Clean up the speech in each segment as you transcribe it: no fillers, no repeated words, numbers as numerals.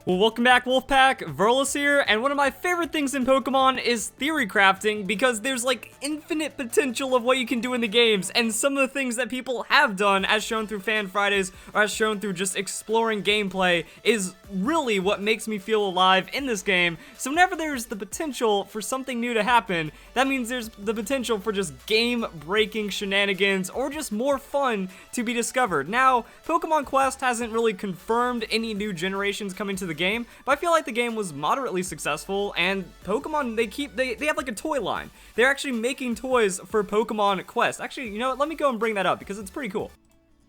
Well, welcome back, Wolfpack. Verlis here, and one of my favorite things in Pokemon is theory crafting, because there's like infinite potential of what you can do in the games, and some of the things that people have done, as shown through Fan Fridays, or as shown through just exploring gameplay, is really what makes me feel alive in this game. So whenever there's the potential for something new to happen, that means there's the potential for just game-breaking shenanigans, or just more fun to be discovered. Now, Pokemon Quest hasn't really confirmed any new generations coming to the game, but I feel like the game was moderately successful, and Pokemon, they have like a toy line. They're actually making toys for Pokemon Quest. Actually, you know what, let me go and bring that up, because it's pretty cool.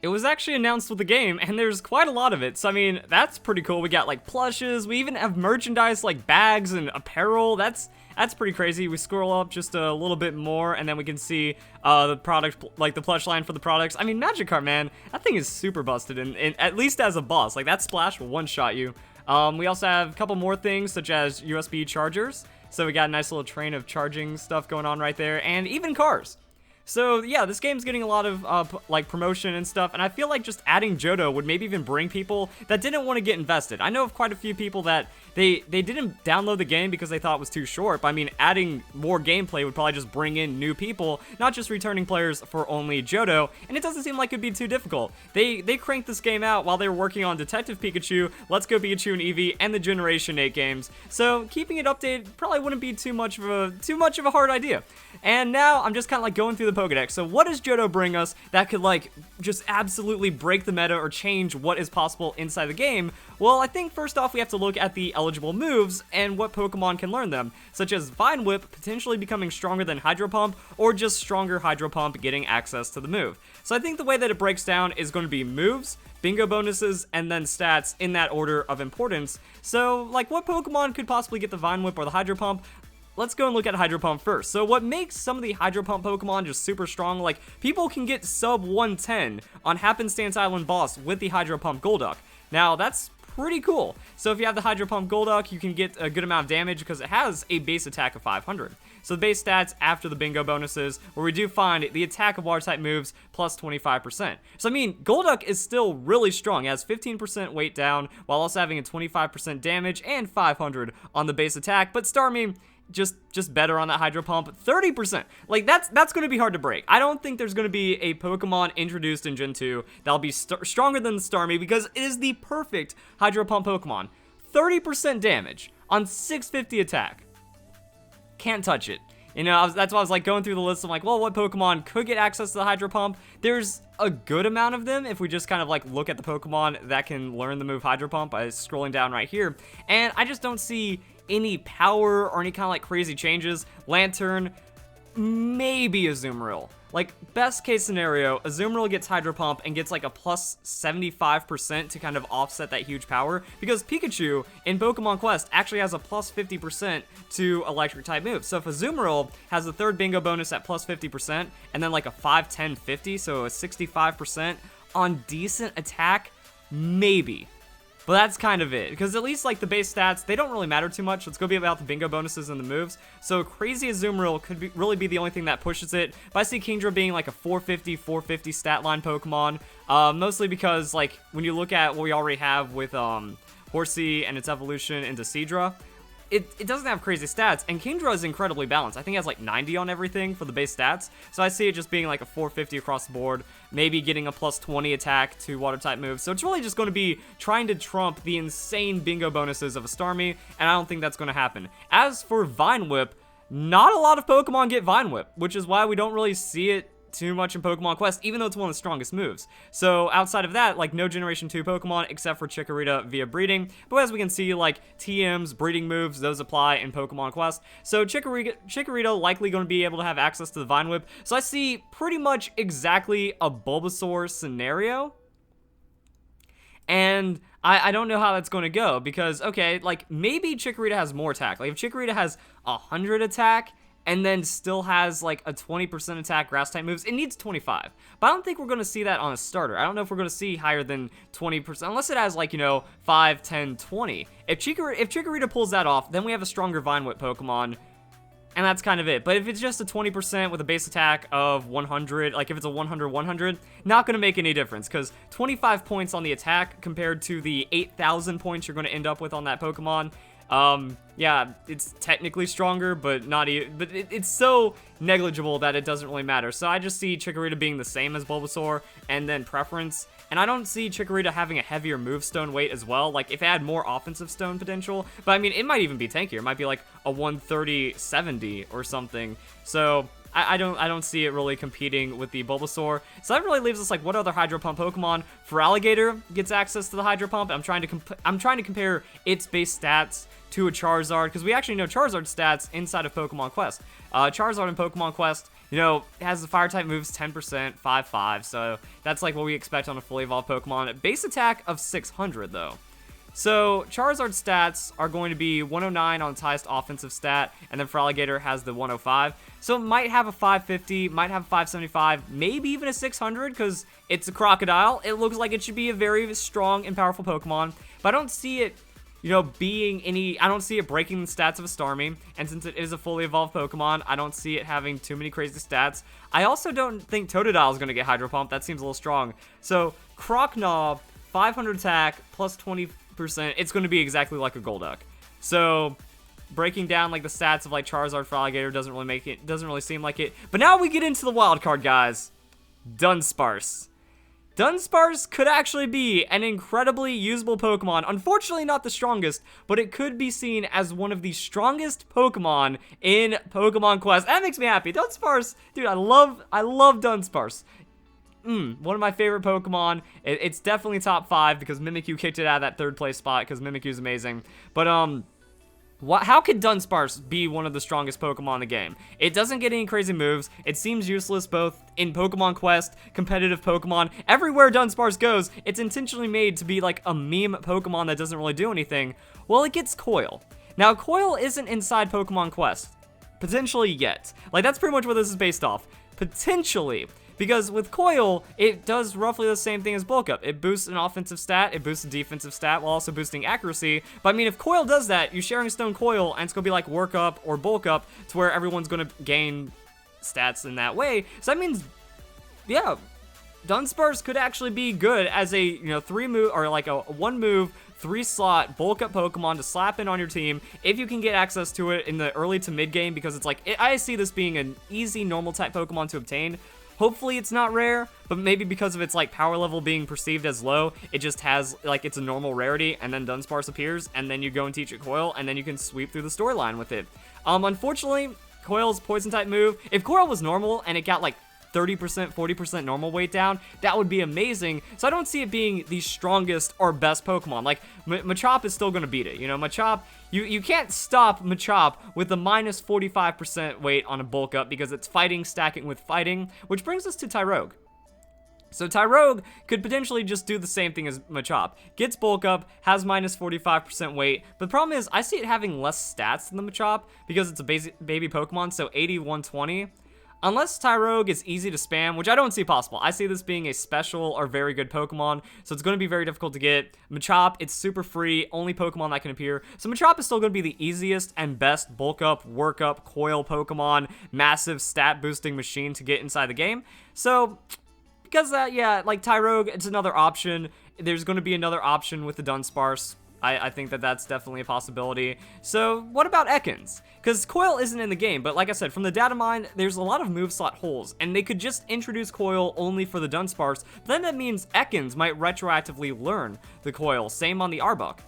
It was actually announced with the game, and there's quite a lot of it, so I mean, that's pretty cool. We got like plushes, we even have merchandise like bags and apparel. That's pretty crazy. We scroll up just a little bit more, and then we can see the product, like the plush line for the products. I mean, Magikarp, man, that thing is super busted, and at least as a boss. Like, that splash will one-shot you. We also have a couple more things, such as USB chargers. So we got a nice little train of charging stuff going on right there, and even cars. So yeah, this game's getting a lot of like promotion and stuff, and I feel like just adding Johto would maybe even bring people that didn't want to get invested. I know of quite a few people that they didn't download the game because they thought it was too short, but I mean, adding more gameplay would probably just bring in new people, not just returning players for only Johto, and it doesn't seem like it'd be too difficult. They cranked this game out while they were working on Detective Pikachu, Let's Go Pikachu and Eevee, and the Generation 8 games, so keeping it updated probably wouldn't be too much of a hard idea. And now I'm just kind of like going through the Pokedex. So what does Johto bring us that could like just absolutely break the meta or change what is possible inside the game? Well, I think first off we have to look at the eligible moves and what Pokemon can learn them, such as Vine Whip potentially becoming stronger than Hydro Pump, or just stronger Hydro Pump getting access to the move. So I think the way that it breaks down is going to be moves, bingo bonuses, and then stats in that order of importance. So like, what Pokemon could possibly get the Vine Whip or the Hydro Pump? Let's go and look at Hydro Pump first. So what makes some of the Hydro Pump Pokemon just super strong, like people can get sub 110 on Happenstance Island boss with the Hydro Pump Golduck. Now that's pretty cool. So if you have the Hydro Pump Golduck, you can get a good amount of damage because it has a base attack of 500. So the base stats after the bingo bonuses, where we do find the attack of water type moves plus 25%. So I mean, Golduck is still really strong. It has 15% weight down while also having a 25% damage and 500 on the base attack, but Starmie, just better on that Hydro Pump, 30%. Like, that's going to be hard to break. I don't think there's going to be a Pokemon introduced in Gen 2 that'll be stronger than Starmie, because it is the perfect Hydro Pump Pokemon. 30% damage on 650 attack. Can't touch it. You know, that's why I was like going through the list. I'm like, well, what Pokemon could get access to the Hydro Pump? There's a good amount of them if we just kind of like look at the Pokemon that can learn the move Hydro Pump by scrolling down right here. And I just don't see any power or any kind of like crazy changes. Lantern, maybe a Azumarill. Like, best case scenario, Azumarill gets Hydro Pump and gets like a plus 75% to kind of offset that huge power, because Pikachu in Pokemon Quest actually has a plus 50% to electric type moves. So if Azumarill has a third bingo bonus at plus 50% and then like a 5, 10, 50, so a 65% on decent attack, maybe. But that's kind of it, because at least like the base stats, they don't really matter too much. Let's go be about the bingo bonuses and the moves. So Crazy Azumarill could really be the only thing that pushes it. But I see Kingdra being like a 450 stat line Pokemon, mostly because like when you look at what we already have with Horsea and its evolution into Seadra, it doesn't have crazy stats, and Kingdra is incredibly balanced. I think it has like 90 on everything for the base stats, so I see it just being like a 450 across the board, maybe getting a plus 20 attack to water type moves. So it's really just going to be trying to trump the insane bingo bonuses of a Starmie, and I don't think that's going to happen. As for Vine Whip, not a lot of Pokemon get Vine Whip, which is why we don't really see it too much in Pokemon Quest, even though it's one of the strongest moves. So outside of that, like, no Generation 2 Pokemon except for Chikorita via breeding, but as we can see, like, TM's breeding moves, those apply in Pokemon Quest. So Chikorita likely going to be able to have access to the Vine Whip, so I see pretty much exactly a Bulbasaur scenario. And I don't know how that's going to go, because, okay, like, maybe Chikorita has more attack. Like, if Chikorita has 100 attack, and then still has like a 20% attack grass type moves, it needs 25. But I don't think we're going to see that on a starter. I don't know if we're going to see higher than 20%, unless it has like, you know, 5, 10, 20. If Chikorita pulls that off, then we have a stronger Vine Whip Pokemon. and that's kind of it. But if it's just a 20% with a base attack of 100, like if it's a 100-100, not going to make any difference, because 25 points on the attack compared to the 8,000 points you're going to end up with on that Pokemon, yeah, it's technically stronger, but not even, but it's so negligible that it doesn't really matter. So I just see Chikorita being the same as Bulbasaur, and then preference. And I don't see Chikorita having a heavier move stone weight as well. Like, if it had more offensive stone potential, but I mean, it might even be tankier. It might be like a 130-70 or something. So I don't see it really competing with the Bulbasaur. So that really leaves us like, what other Hydro Pump Pokemon? Feraligatr gets access to the Hydro Pump. I'm trying to compare its base stats to a Charizard, because we actually know Charizard's stats inside of Pokemon Quest. Charizard in Pokemon Quest, you know, has the fire type moves 10%, 5/5, so that's like what we expect on a fully evolved Pokemon. Base attack of 600 though. So Charizard's stats are going to be 109 on its highest offensive stat, and then Feraligatr has the 105. So it might have a 550, might have a 575, maybe even a 600, because it's a crocodile. It looks like it should be a very strong and powerful Pokemon, but I don't see it, you know, I don't see it breaking the stats of a Starmie, and since it is a fully evolved Pokemon, I don't see it having too many crazy stats. I also don't think Totodile is going to get Hydro Pump. That seems a little strong. So Crocodile, 500 attack, plus 20%, it's going to be exactly like a Golduck. So breaking down like the stats of like Charizard, Feraligatr doesn't really seem like it. But now we get into the wild card, guys. Dunsparce. Dunsparce could actually be an incredibly usable Pokemon. Unfortunately, not the strongest, but it could be seen as one of the strongest Pokemon in Pokemon Quest. That makes me happy. Dunsparce, dude, I love Dunsparce. One of my favorite Pokemon. It's definitely top 5 because Mimikyu kicked it out of that 3rd place spot because Mimikyu's amazing. But, how could Dunsparce be one of the strongest Pokemon in the game? It doesn't get any crazy moves. It seems useless both in Pokemon Quest, competitive Pokemon. Everywhere Dunsparce goes, it's intentionally made to be like a meme Pokemon that doesn't really do anything. Well, it gets Coil. Now, Coil isn't inside Pokemon Quest. Potentially yet. Like, that's pretty much what this is based off. Potentially. Because with Coil, it does roughly the same thing as Bulk Up. It boosts an offensive stat, it boosts a defensive stat, while also boosting accuracy. But I mean, if Coil does that, you're sharing Stone Coil, and it's going to be like Work Up or Bulk Up, to where everyone's going to gain stats in that way. So that means, yeah, Dunsparce could actually be good as a, you know, 3-move, or like a 1-move, 3-slot Bulk Up Pokemon to slap in on your team if you can get access to it in the early to mid game, because it's like, I see this being an easy normal type Pokemon to obtain. Hopefully it's not rare, but maybe because of its like power level being perceived as low, it just has like it's a normal rarity, and then Dunsparce appears, and then you go and teach it Coil, and then you can sweep through the storyline with it. Unfortunately, Coil's poison type move, if Coil was normal and it got like 30%, 40% normal weight down, that would be amazing. So I don't see it being the strongest or best Pokemon. Like, Machop is still going to beat it. You know, Machop, you can't stop Machop with a minus 45% weight on a Bulk Up because it's fighting, stacking with fighting, which brings us to Tyrogue. So Tyrogue could potentially just do the same thing as Machop. Gets Bulk Up, has minus 45% weight, but the problem is I see it having less stats than the Machop because it's a baby Pokemon, so 80, 120. Unless Tyrogue is easy to spam, which I don't see possible. I see this being a special or very good Pokemon, so it's going to be very difficult to get. Machop, it's super free, only Pokemon that can appear. So Machop is still going to be the easiest and best Bulk Up, Work Up, Coil Pokemon, massive stat boosting machine to get inside the game. So, because of that, yeah, like Tyrogue, it's another option. There's going to be another option with the Dunsparce. I think that that's definitely a possibility. So what about Ekans? Because Coil isn't in the game, but like I said, from the data mine, there's a lot of move slot holes, and they could just introduce Coil only for the Dunsparce, but then that means Ekans might retroactively learn the Coil, same on the Arbok.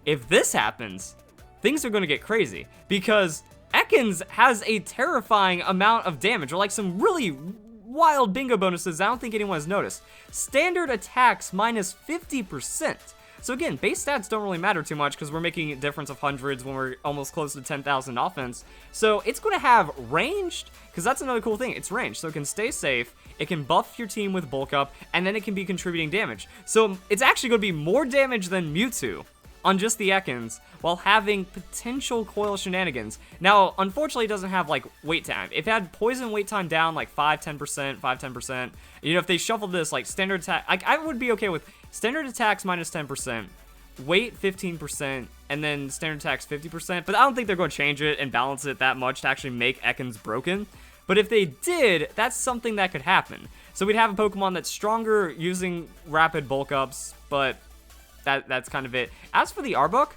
If this happens, things are going to get crazy, because Ekans has a terrifying amount of damage, or like some really wild bingo bonuses I don't think anyone has noticed. Standard attacks minus 50%. So again, base stats don't really matter too much because we're making a difference of hundreds when we're almost close to 10,000 offense. So it's going to have ranged, because that's another cool thing. It's ranged, so it can stay safe, it can buff your team with Bulk Up, and then it can be contributing damage. So it's actually going to be more damage than Mewtwo on just the Ekans, while having potential Coil shenanigans. Now, unfortunately, it doesn't have, like, wait time. If it had poison wait time down, like, 5-10%, 5-10%, you know, if they shuffled this, like, standard attack, like, I would be okay with standard attacks minus 10%, weight 15%, and then standard attack's 50%, but I don't think they're going to change it and balance it that much to actually make Ekans broken. But if they did, that's something that could happen. So we'd have a Pokemon that's stronger using rapid bulk ups, but that's kind of it. As for the Arbok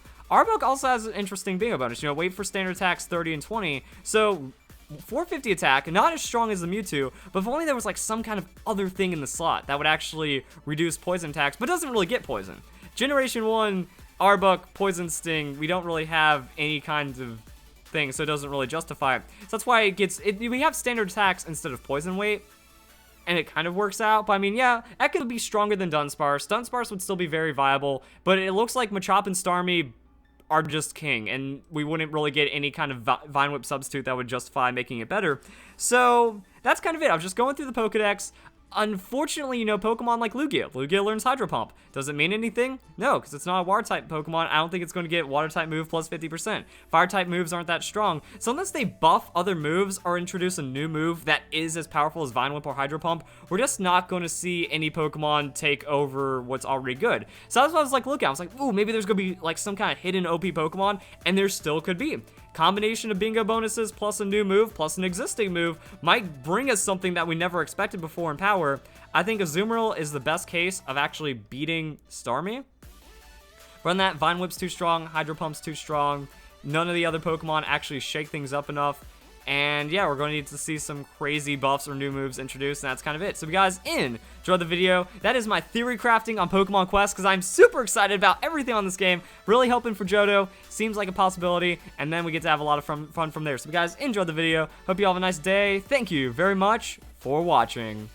also has an interesting bingo bonus. You know, wait for standard attacks 30 and 20. So 450 attack, not as strong as the Mewtwo, but if only there was like some kind of other thing in the slot that would actually reduce poison attacks, but doesn't really get poison. Generation 1, Arbok, Poison Sting, we don't really have any kinds of thing, so it doesn't really justify it. So that's why we have standard attacks instead of poison weight, and it kind of works out. But I mean, yeah, Ekans would be stronger than Dunsparce. Dunsparce would still be very viable, but it looks like Machop and Starmie are just king, and we wouldn't really get any kind of Vine Whip substitute that would justify making it better. So that's kind of it. I was just going through the Pokedex. Unfortunately, you know, Pokemon like Lugia. Lugia learns Hydro Pump. Does it mean anything? No, because it's not a Water-type Pokemon. I don't think it's going to get Water-type move plus 50%. Fire-type moves aren't that strong. So unless they buff other moves or introduce a new move that is as powerful as Vine Whip or Hydro Pump, we're just not going to see any Pokemon take over what's already good. So that's what I was like looking at. I was like, ooh, maybe there's going to be like some kind of hidden OP Pokemon, and there still could be. Combination of bingo bonuses plus a new move plus an existing move might bring us something that we never expected before in power. I think Azumarill is the best case of actually beating Starmie. Run that, Vine Whip's too strong, Hydro Pump's too strong. None of the other Pokemon actually shake things up enough. And yeah, we're going to need to see some crazy buffs or new moves introduced, and that's kind of it. So if you guys enjoyed the video, that is my theory crafting on Pokemon Quest, because I'm super excited about everything on this game. Really hoping for Johto. Seems like a possibility, and then we get to have a lot of fun from there. So if you guys enjoyed the video, hope you all have a nice day. Thank you very much for watching.